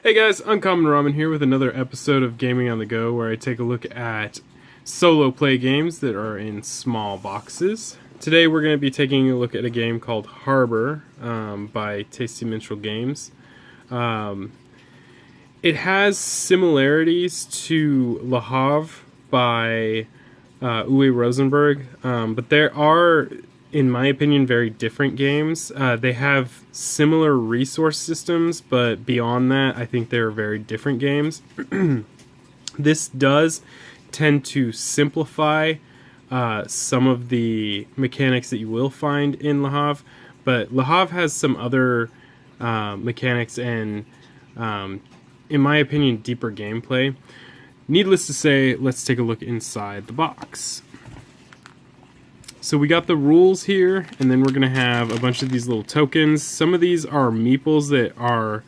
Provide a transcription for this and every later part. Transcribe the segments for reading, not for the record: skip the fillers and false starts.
Hey guys, Uncommon Ramen here with another episode of Gaming on the Go, where I take a look at solo play games that are in small boxes. Today we're going to be taking a look at a game called Harbour by Tasty Minstrel Games. It has similarities to Le Havre by Uwe Rosenberg, but there are, in my opinion, very different games. They have similar resource systems, but beyond that, I think they're very different games. This does tend to simplify some of the mechanics that you will find in Le Havre, but Le Havre has some other mechanics and, in my opinion, deeper gameplay. Needless to say, let's take a look inside the box. So we got the rules here, and then we're going to have a bunch of these little tokens. Some of these are meeples that are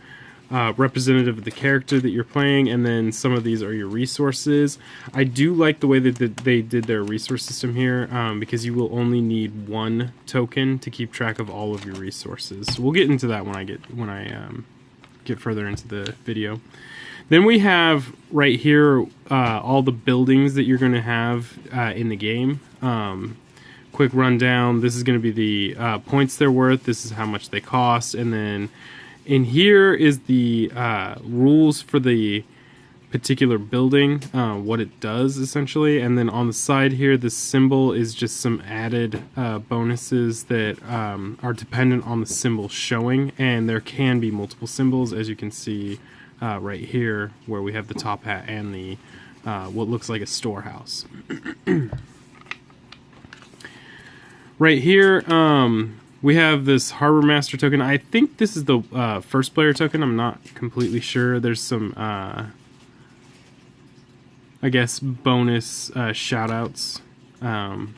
representative of the character that you're playing, and then some of these are your resources. I do like the way that they did their resource system here, because you will only need one token to keep track of all of your resources. So we'll get into that when I get further into the video. Then we have right here all the buildings that you're going to have in the game. Quick rundown. This is going to be the points they're worth. This is how much they cost. And then in here is the rules for the particular building, what it does essentially. And then on the side here, the symbol is just some added bonuses that are dependent on the symbol showing. And there can be multiple symbols, as you can see right here, where we have the top hat and the what looks like a storehouse. Right here, we have this Harbour Master token. I think this is the first player token. I'm not completely sure. There's some, I guess, bonus shoutouts. And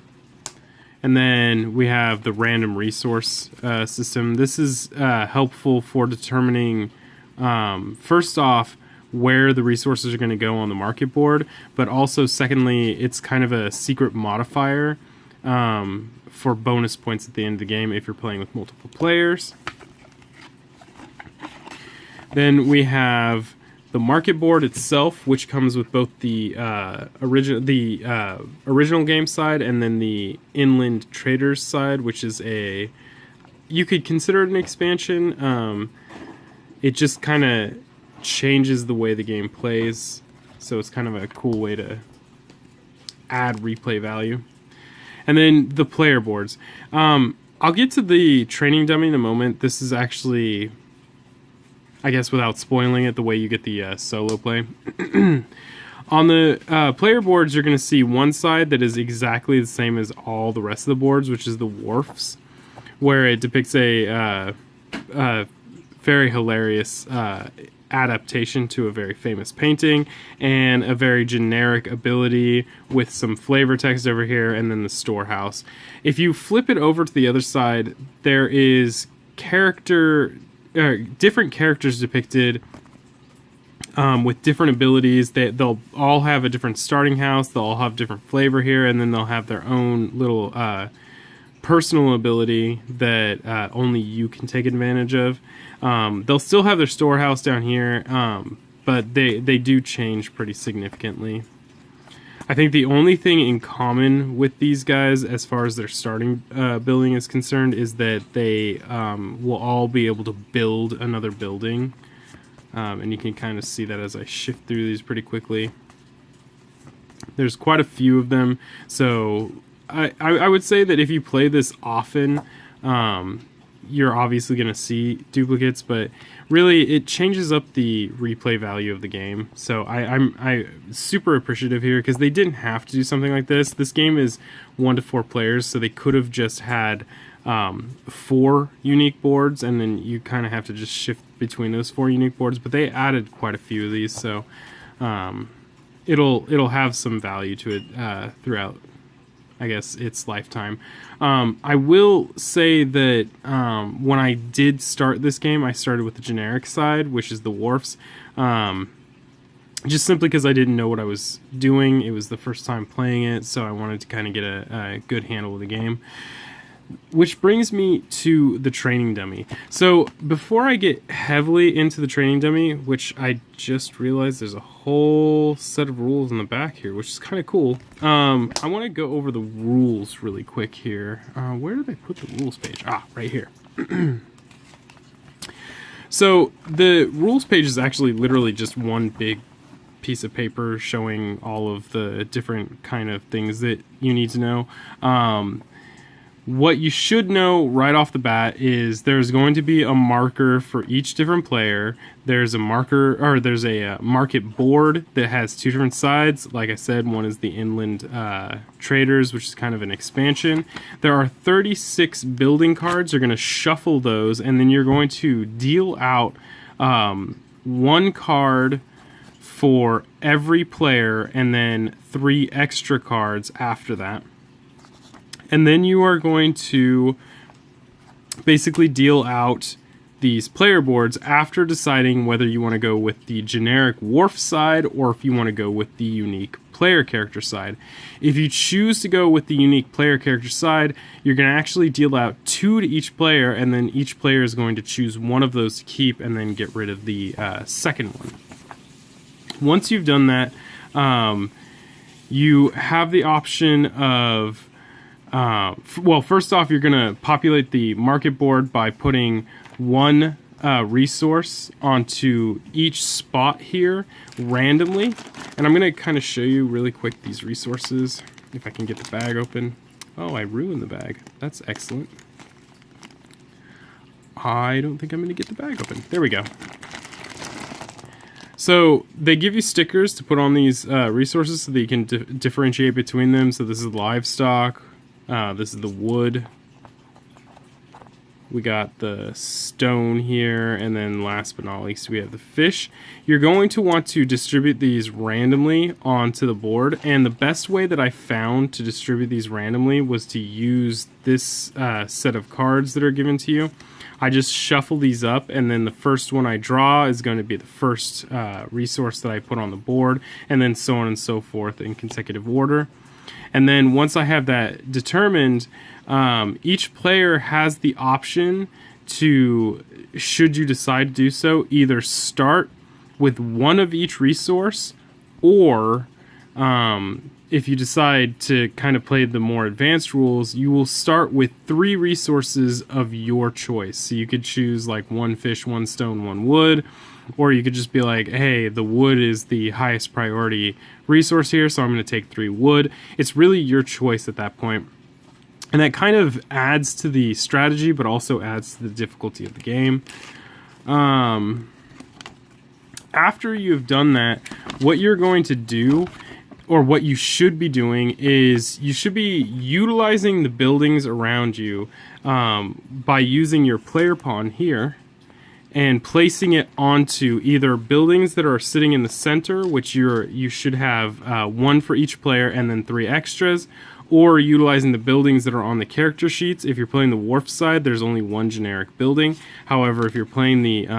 then we have the random resource system. This is helpful for determining, first off, where the resources are going to go on the market board, but also, secondly, it's kind of a secret modifier for bonus points at the end of the game if you're playing with multiple players. Then we have the market board itself, which comes with both the original game side and then the Inland Traders side, which is you could consider it an expansion. It just kind of changes the way the game plays, so it's kind of a cool way to add replay value. And then the player boards. I'll get to the training dummy in a moment. This is actually, I guess without spoiling it, the way you get the solo play. On the player boards, you're going to see one side that is exactly the same as all the rest of the boards, which is the wharfs, where it depicts a very hilarious adaptation to a very famous painting, and a very generic ability with some flavor text over here, and then the storehouse. If you flip it over to the other side, there is different characters depicted with different abilities. They'll all have a different starting house, they'll all have different flavor here, and then they'll have their own little personal ability that only you can take advantage of. They'll still have their storehouse down here, but they do change pretty significantly. I think the only thing in common with these guys as far as their starting building is concerned is that they will all be able to build another building. And you can kind of see that as I shift through these pretty quickly. There's quite a few of them, so I would say that if you play this often, you're obviously going to see duplicates, but really it changes up the replay value of the game. So I'm super appreciative here, because they didn't have to do something like this. This game is 1 to 4 players, so they could have just had 4 unique boards, and then you kind of have to just shift between those 4 unique boards. But they added quite a few of these, so it'll have some value to it throughout, I guess, its lifetime. I will say that when I did start this game, I started with the generic side, which is the wharfs, just simply because I didn't know what I was doing. It was the first time playing it, so I wanted to kind of get a good handle of the game. Which brings me to the training dummy. So before I get heavily into the training dummy, which I just realized there's a whole set of rules in the back here, which is kind of cool. I want to go over the rules really quick here. Where did I put the rules page? Ah, right here. So the rules page is actually literally just one big piece of paper showing all of the different kind of things that you need to know. What you should know right off the bat is there's going to be a marker for each different player. There's a marker, or there's a market board that has two different sides. Like I said, one is the inland traders, which is kind of an expansion. There are 36 building cards. You're going to shuffle those, and then you're going to deal out one card for every player, and then 3 extra cards after that. And then you are going to basically deal out these player boards after deciding whether you want to go with the generic wharf side or if you want to go with the unique player character side. If you choose to go with the unique player character side, you're going to actually deal out 2 to each player, and then each player is going to choose one of those to keep and then get rid of the second one. Once you've done that, you have the option of well, first off, you're going to populate the market board by putting one resource onto each spot here randomly. And I'm going to kind of show you really quick these resources, if I can get the bag open. Oh, I ruined the bag. That's excellent. I don't think I'm going to get the bag open. There we go. So they give you stickers to put on these resources so that you can differentiate between them. So this is livestock. This is the wood. We got the stone here, and then last but not least we have the fish. You're going to want to distribute these randomly onto the board, and the best way that I found to distribute these randomly was to use this set of cards that are given to you. I just shuffle these up, and then the first one I draw is going to be the first resource that I put on the board, and then so on and so forth in consecutive order. And then once I have that determined, each player has the option to, should you decide to do so, either start with one of each resource, or if you decide to kind of play the more advanced rules, you will start with 3 resources of your choice. So you could choose like 1 fish, 1 stone, 1 wood, or you could just be like, hey, the wood is the highest priority resource here, so I'm going to take 3 wood. It's really your choice at that point. And that kind of adds to the strategy, but also adds to the difficulty of the game. After you've done that, what you're going to do, or what you should be doing, is you should be utilizing the buildings around you by using your player pawn here and placing it onto either buildings that are sitting in the center, which you should have 1 for each player and then 3 extras, or utilizing the buildings that are on the character sheets. If you're playing the wharf side, there's only 1 generic building. However, if you're playing the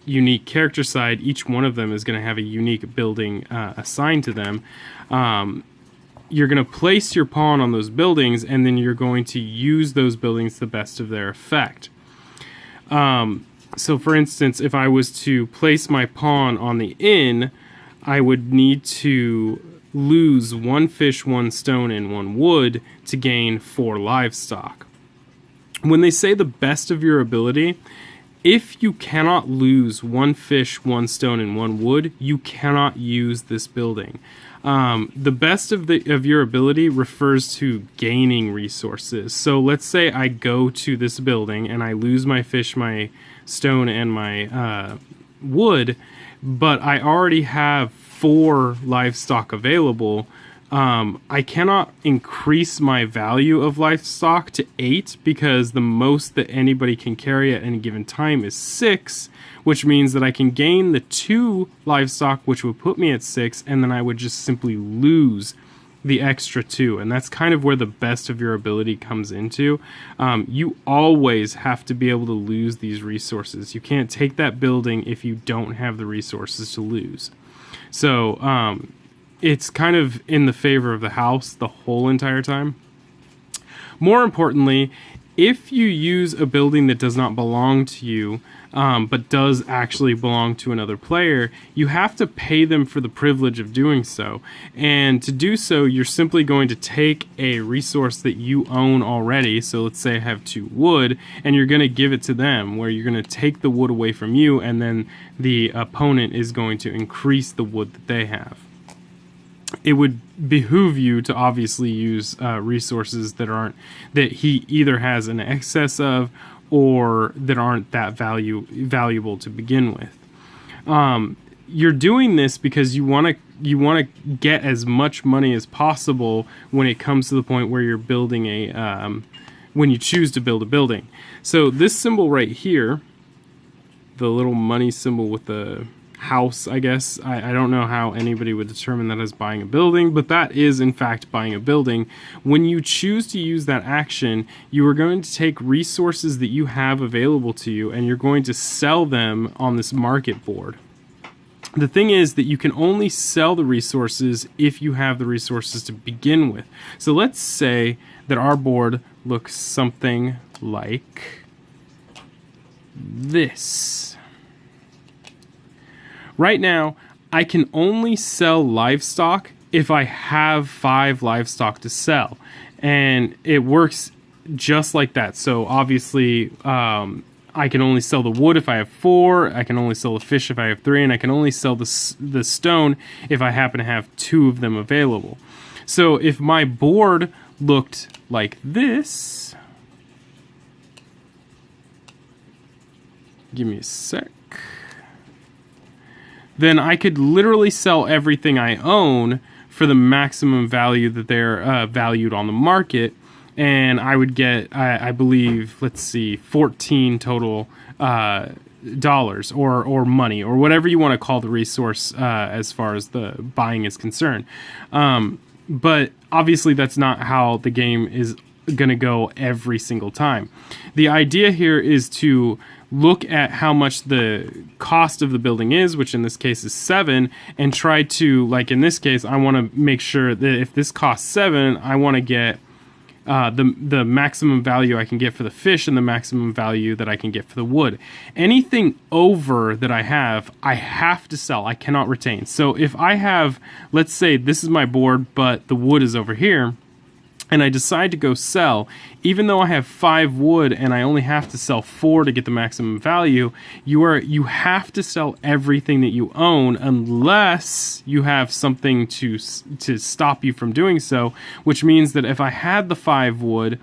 unique character side, each one of them is going to have a unique building assigned to them. You're going to place your pawn on those buildings, and then you're going to use those buildings to the best of their effect. So for instance, if I was to place my pawn on the inn, I would need to lose 1 fish, 1 stone, and 1 wood to gain 4 livestock. When they say the best of your ability, if you cannot lose 1 fish, 1 stone, and 1 wood, you cannot use this building. The best of your ability refers to gaining resources. So let's say I go to this building and I lose my fish, my stone, and my wood, but I already have 4 livestock available. I cannot increase my value of livestock to 8 because the most that anybody can carry at any given time is 6, which means that I can gain the 2 livestock, which would put me at 6, and then I would just simply lose the extra 2. And that's kind of where the best of your ability comes into. You always have to be able to lose these resources. You can't take that building if you don't have the resources to lose. So it's kind of in the favor of the house the whole entire time. More importantly, If you use a building that does not belong to you, but does actually belong to another player, you have to pay them for the privilege of doing so. And to do so, you're simply going to take a resource that you own already. So let's say I have 2 wood, and you're going to give it to them, where you're going to take the wood away from you, and then the opponent is going to increase the wood that they have. It would behoove you to obviously use resources that he either has an excess of, or that aren't that valuable to begin with. You're doing this because you want to get as much money as possible when it comes to the point where you're building when you choose to build a building. So this symbol right here, the little money symbol with the house, I guess. I don't know how anybody would determine that as buying a building, but that is in fact buying a building. When you choose to use that action, you are going to take resources that you have available to you, and you're going to sell them on this market board. The thing is that you can only sell the resources if you have the resources to begin with. So let's say that our board looks something like this. Right now, I can only sell livestock if I have 5 livestock to sell. And it works just like that. So obviously, I can only sell the wood if I have 4, I can only sell the fish if I have 3, and I can only sell the stone if I happen to have 2 of them available. So if my board looked like this, give me a sec, then I could literally sell everything I own for the maximum value that they're valued on the market, and I would get, I believe, let's see, 14 total dollars or money, or whatever you want to call the resource as far as the buying is concerned. But obviously that's not how the game is going to go every single time. The idea here is to look at how much the cost of the building is, which in this case is 7, and try to, like in this case, I want to make sure that if this costs 7, I want to get the maximum value I can get for the fish and the maximum value that I can get for the wood. Anything over that I have to sell. I cannot retain. So if I have, let's say this is my board, but the wood is over here, and I decide to go sell, even though I have 5 wood and I only have to sell 4 to get the maximum value, you have to sell everything that you own unless you have something to stop you from doing so, which means that if I had the 5 wood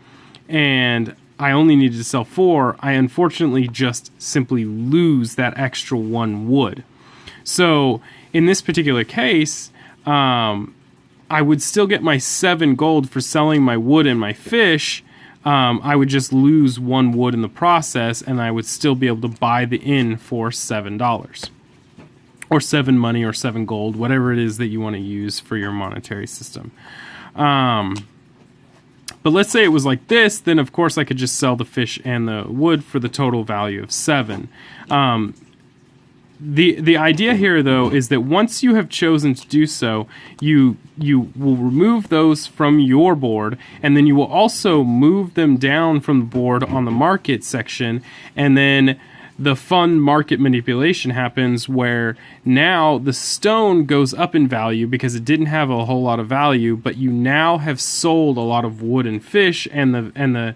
and I only needed to sell 4, I unfortunately just simply lose that extra 1 wood. So in this particular case, I would still get my 7 gold for selling my wood and my fish. I would just lose 1 wood in the process, and I would still be able to buy the inn for $7. Or 7 money, or 7 gold, whatever it is that you want to use for your monetary system. But let's say it was like this, then of course I could just sell the fish and the wood for the total value of 7. The idea here, though, is that once you have chosen to do so, you will remove those from your board, and then you will also move them down from the board on the market section, and then the fun market manipulation happens where now the stone goes up in value because it didn't have a whole lot of value, but you now have sold a lot of wood and fish, and the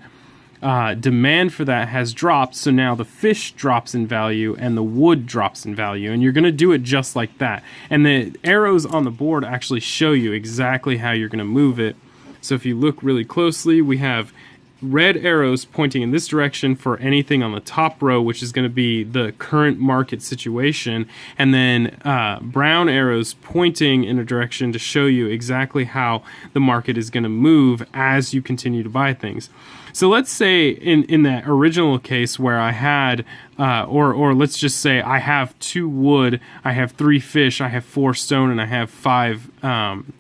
demand for that has dropped, so now the fish drops in value and the wood drops in value, and you're going to do it just like that. And the arrows on the board actually show you exactly how you're going to move it. So if you look really closely, we have red arrows pointing in this direction for anything on the top row, which is going to be the current market situation, and then brown arrows pointing in a direction to show you exactly how the market is going to move as you continue to buy things. So let's say in that original case where I had, or let's just say I have 2 wood, I have 3 fish, I have 4 stone, and I have 5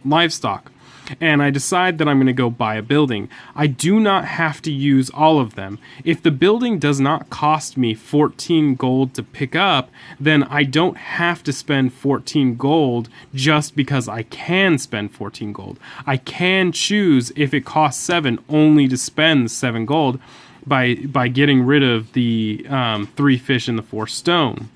livestock, and I decide that I'm going to go buy a building. I do not have to use all of them. If the building does not cost me 14 gold to pick up, then I don't have to spend 14 gold just because I can spend 14 gold. I can choose, if it costs 7, only to spend 7 gold. by getting rid of the 3 fish and the 4 stone.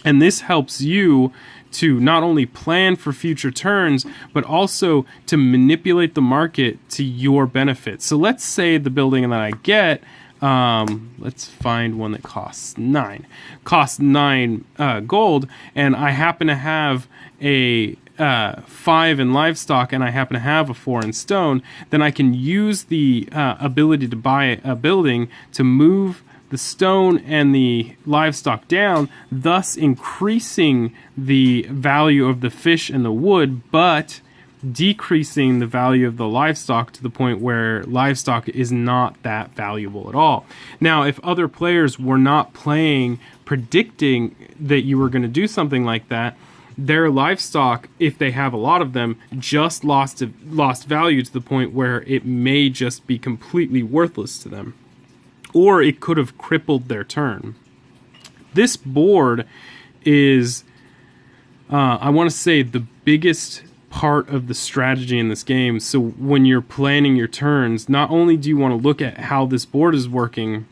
And this helps you to not only plan for future turns, but also to manipulate the market to your benefit. So let's say the building that I get, let's find one that costs 9 gold, and I happen to have a 5 in livestock, and I happen to have a 4 in stone. Then I can use the ability to buy a building to move the stone and the livestock down, thus increasing the value of the fish and the wood, but decreasing the value of the livestock to the point where livestock is not that valuable at all. Now, if other players were not playing predicting that you were going to do something like that, their livestock, if they have a lot of them, just lost value to the point where it may just be completely worthless to them. Or it could have crippled their turn. This board is, I want to say, the biggest part of the strategy in this game. So when you're planning your turns, not only do you want to look at how this board is working,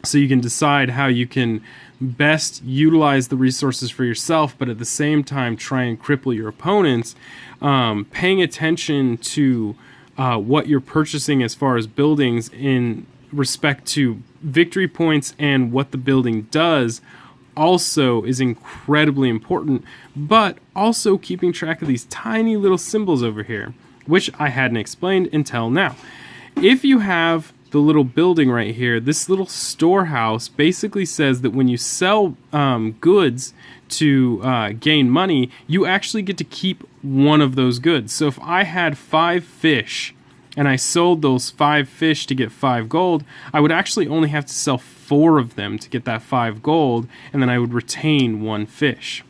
so you can decide how you can best utilize the resources for yourself, but at the same time try and cripple your opponents, paying attention to what you're purchasing as far as buildings in respect to victory points and what the building does also is incredibly important, but also keeping track of these tiny little symbols over here, which I hadn't explained until now. If you have the little building right here, this little storehouse basically says that when you sell goods to gain money, you actually get to keep one of those goods. So if I had 5 fish and I sold those 5 fish to get 5 gold, I would actually only have to sell 4 of them to get that 5 gold, and then I would retain 1 fish.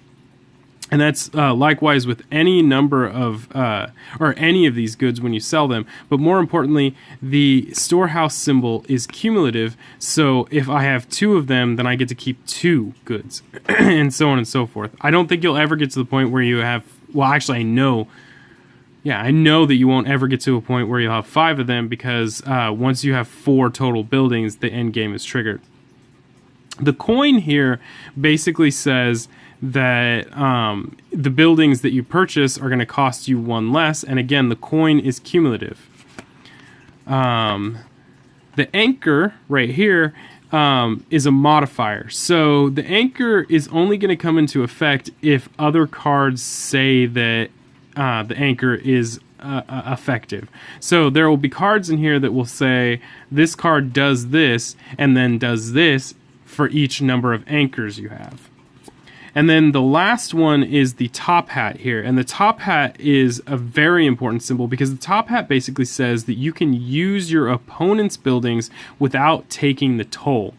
And that's likewise with any number of, or any of these goods when you sell them. But more importantly, the storehouse symbol is cumulative. So if I have 2 of them, then I get to keep 2 goods, and so on and so forth. I don't think you'll ever get to the point where you have, well, actually I know that you won't ever get to a point where you'll have 5 of them, because once you have 4 total buildings, the end game is triggered. The coin here basically says that the buildings that you purchase are going to cost you 1 less, and again, the coin is cumulative. The anchor right here is a modifier. So the anchor is only going to come into effect if other cards say that the anchor is effective. So there will be cards in here that will say this card does this and then does this for each number of anchors you have. And then the last one is the top hat here. And the top hat is a very important symbol, because the top hat basically says that you can use your opponent's buildings without taking the toll.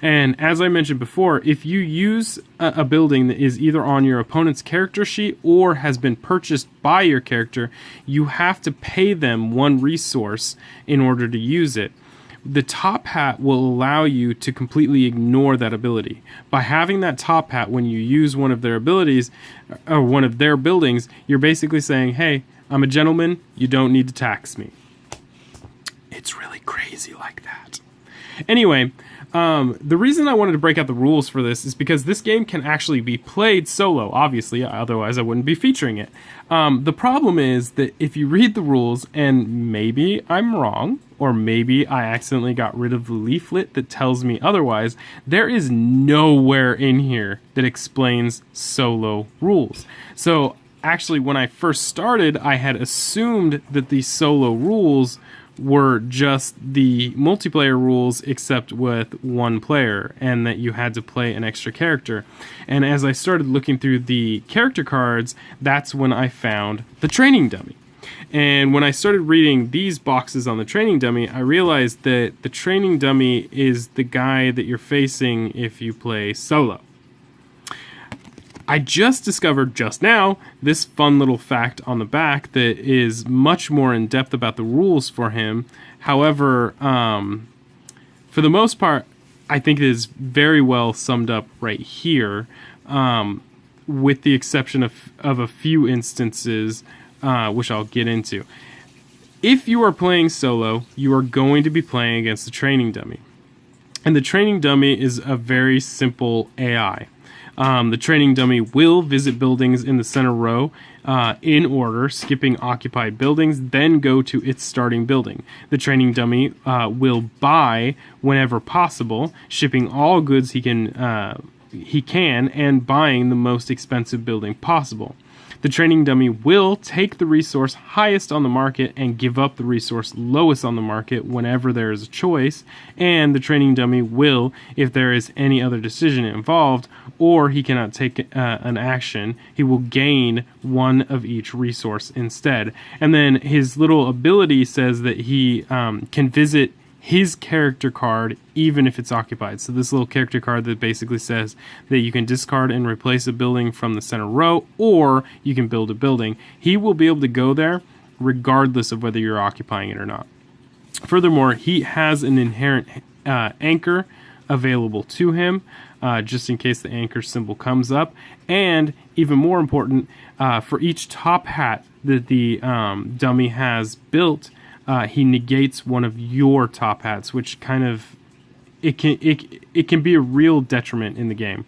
And as I mentioned before, if you use a building that is either on your opponent's character sheet or has been purchased by your character, you have to pay them 1 resource in order to use it. The top hat will allow you to completely ignore that ability. By having that top hat when you use one of their abilities or one of their buildings, you're basically saying, hey, I'm a gentleman, you don't need to tax me. It's really crazy like that. Anyway, the reason I wanted to break out the rules for this is because this game can actually be played solo, obviously, otherwise I wouldn't be featuring it. The problem is that if you read the rules, and maybe I'm wrong, or maybe I accidentally got rid of the leaflet that tells me otherwise, there is nowhere in here that explains solo rules. So actually, when I first started, I had assumed that the solo rules were just the multiplayer rules except with 1 player, and that you had to play an extra character. And as I started looking through the character cards, that's when I found the training dummy. And when I started reading these boxes on the training dummy, I realized that the training dummy is the guy that you're facing if you play solo. I just discovered just now this fun little fact on the back that is much more in depth about the rules for him. However, for the most part, I think it is very well summed up right here, with the exception of a few instances, which I'll get into. If you are playing solo, you are going to be playing against the training dummy. And the training dummy is a very simple AI. The training dummy will visit buildings in the center row in order, skipping occupied buildings, then go to its starting building. The training dummy will buy whenever possible, shipping all goods he can, and buying the most expensive building possible. The training dummy will take the resource highest on the market and give up the resource lowest on the market whenever there is a choice, and the training dummy will, if there is any other decision involved, or he cannot take an action, he will gain one of each resource instead. And then his little ability says that he can visit his character card even if it's occupied. So this little character card that basically says that you can discard and replace a building from the center row, or you can build a building. He will be able to go there regardless of whether you're occupying it or not. Furthermore, he has an inherent anchor available to him, just in case the anchor symbol comes up. And even more important, for each top hat that the dummy has built, he negates one of your top hats, which kind of it can be a real detriment in the game.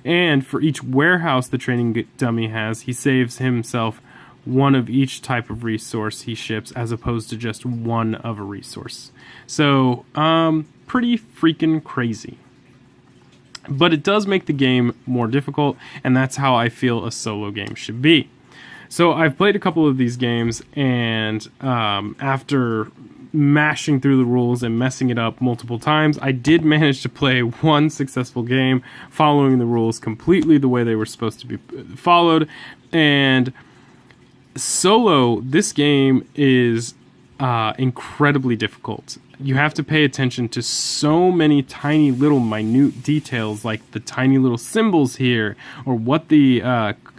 And for each warehouse the training dummy has, he saves himself one of each type of resource he ships, as opposed to just one of a resource. So pretty freaking crazy. But it does make the game more difficult, and that's how I feel a solo game should be. So I've played a couple of these games, and after mashing through the rules and messing it up multiple times, I did manage to play one successful game following the rules completely the way they were supposed to be followed. And solo, this game is incredibly difficult. You have to pay attention to so many tiny little minute details, like the tiny little symbols here, or what the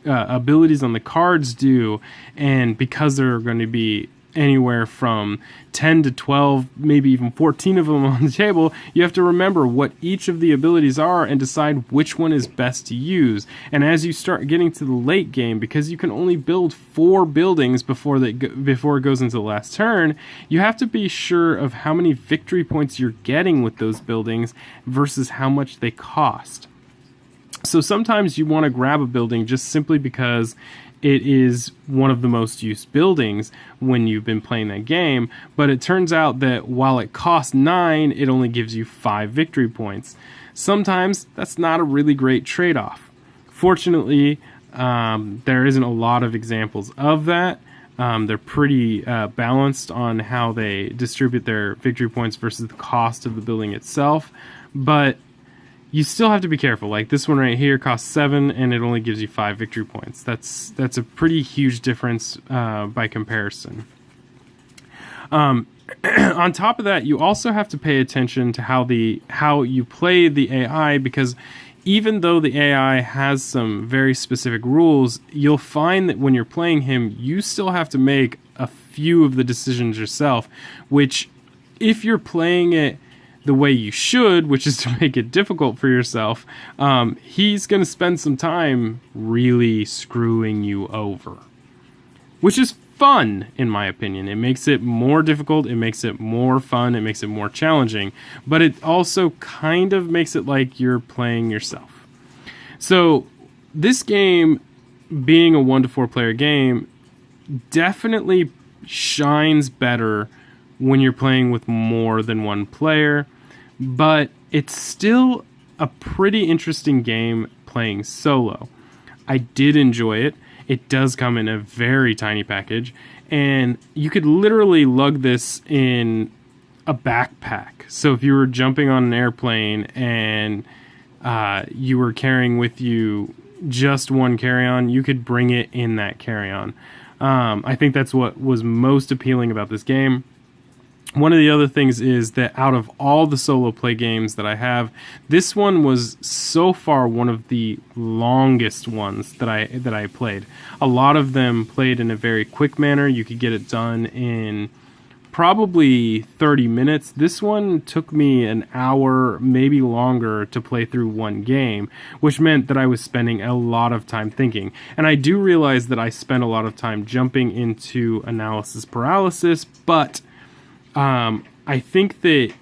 abilities on the cards do. And because there are going to be anywhere from 10 to 12, maybe even 14 of them on the table, you have to remember what each of the abilities are and decide which one is best to use. And as you start getting to the late game, because you can only build 4 buildings before it goes into the last turn, you have to be sure of how many victory points you're getting with those buildings versus how much they cost. So sometimes you want to grab a building just simply because it is one of the most used buildings when you've been playing that game, but it turns out that while it costs 9, it only gives you 5 victory points. Sometimes that's not a really great trade-off. Fortunately, there isn't a lot of examples of that. They're pretty balanced on how they distribute their victory points versus the cost of the building itself, but you still have to be careful. Like this one right here costs 7 and it only gives you 5 victory points. That's a pretty huge difference by comparison. On top of that, you also have to pay attention to how you play the AI, because even though the AI has some very specific rules, you'll find that when you're playing him, you still have to make a few of the decisions yourself, which if you're playing it the way you should, which is to make it difficult for yourself, he's going to spend some time really screwing you over, which is fun, in my opinion. It makes it more difficult, it makes it more fun, it makes it more challenging, but it also kind of makes it like you're playing yourself. So this game, being a 1 to 4 player game, definitely shines better when you're playing with more than one player, but it's still a pretty interesting game playing solo. I did enjoy it. It does come in a very tiny package, and you could literally lug this in a backpack. So if you were jumping on an airplane and you were carrying with you just one carry-on, you could bring it in that carry-on. I think that's what was most appealing about this game. One of the other things is that out of all the solo play games that I have, this one was so far one of the longest ones that I played. A lot of them played in a very quick manner. You could get it done in probably 30 minutes. This one took me an hour, maybe longer, to play through one game, which meant that I was spending a lot of time thinking. And I do realize that I spent a lot of time jumping into analysis paralysis, but I think that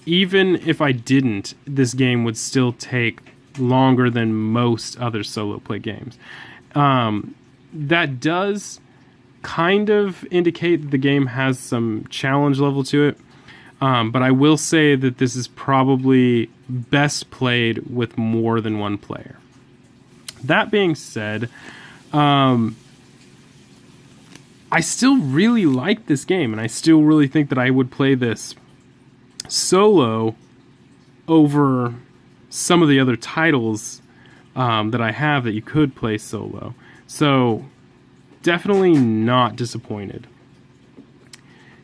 even if I didn't, this game would still take longer than most other solo play games. That does kind of indicate that the game has some challenge level to it, but I will say that this is probably best played with more than one player. That being said, I still really like this game, and I still really think that I would play this solo over some of the other titles that I have that you could play solo. So definitely not disappointed.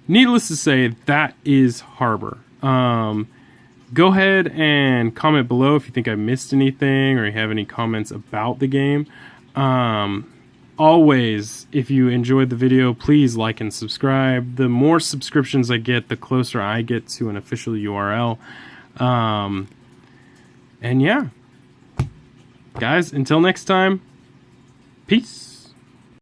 Needless to say, that is Harbour. Go ahead and comment below if you think I missed anything or you have any comments about the game. Always, if you enjoyed the video, please like and subscribe. The more subscriptions I get, the closer I get to an official URL. And yeah. Guys, until next time, peace.